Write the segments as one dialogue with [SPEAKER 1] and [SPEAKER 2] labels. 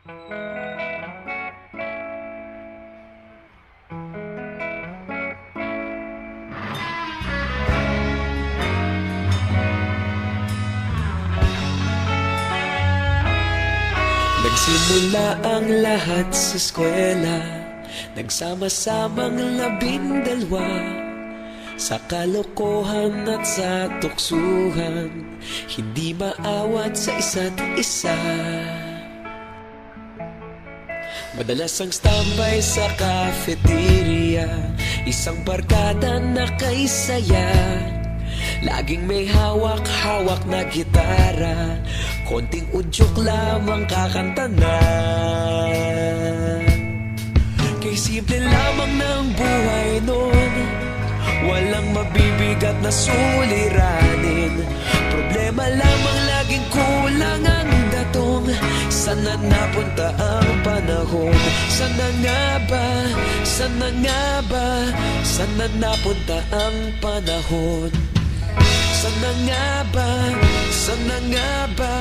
[SPEAKER 1] Nagsimula ang lahat sa eskwela, nagsama-samang 12 sa kalokohan at sa tuksuhan, hindi maawat sa isa't isa. Madalas ang standby sa cafeteria, isang barkada na kaisaya, laging may hawak-hawak na gitara, konting udyok lamang kakanta na. Kay simple lamang ng buhay nun, walang mabibigat na suliranin, problema lamang laging kulang ang datong. Sana napunta ang panahon? Sana nga ba? Sana nga ba? Sana napunta ang panahon? Sana nga ba? Sana nga ba?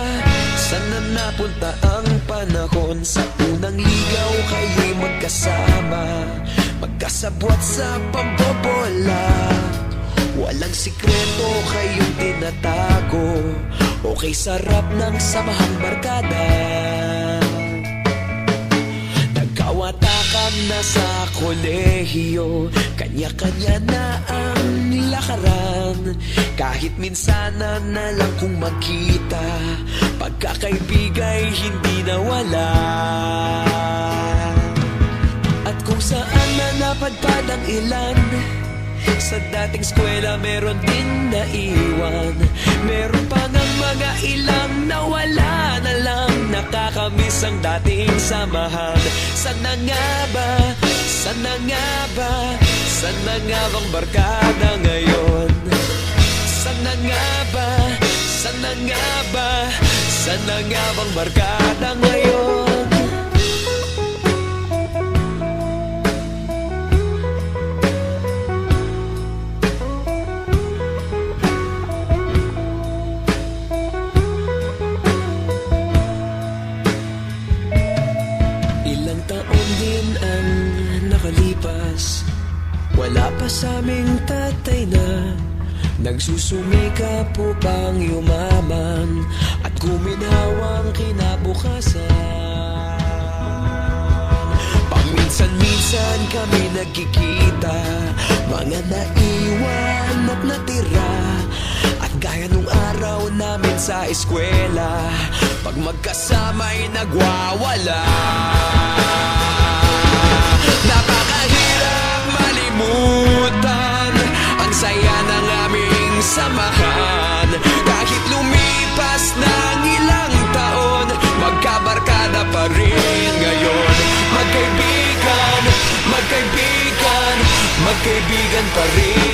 [SPEAKER 1] Sana napunta ang panahon? Sa unang ligaw kayo'y magkasama, magkasabwat sa pambobola, walang sikreto kayong tinatago, okay sarap ng samahang barkada. Nagkawatakan na sa kolehiyo, kanya-kanya na ang lakaran, kahit minsana na lang kung magkita, pagkakaibigay hindi nawala. At kung saan na napadpad ang ilan, sa dating eskwela meron din naiwan, meron pa ngang mga ilang nawala na lang, nakakamiss ang dating samahan. Sana nga ba? Sana nga ba? Sana nga bang barkada ngayon? Sana nga ba? Sana nga ba? Sana nga bang barkada ngayon? Ilang taon din ang nakalipas, wala pa sa aming tatay na nagsusumikap upang yumaman at guminhawang kinabukasan. Paminsan-minsan kami nagkikita, mga naiwan at natira, at gaya nung araw namin sa eskwela, pag magkasama'y nagwawala. Napakahirap malimutan ang saya ng aming samahan, kahit lumipas ng ilang taon, magkabarkada pa rin ngayon. Magkaibigan, magkaibigan, magkaibigan pa rin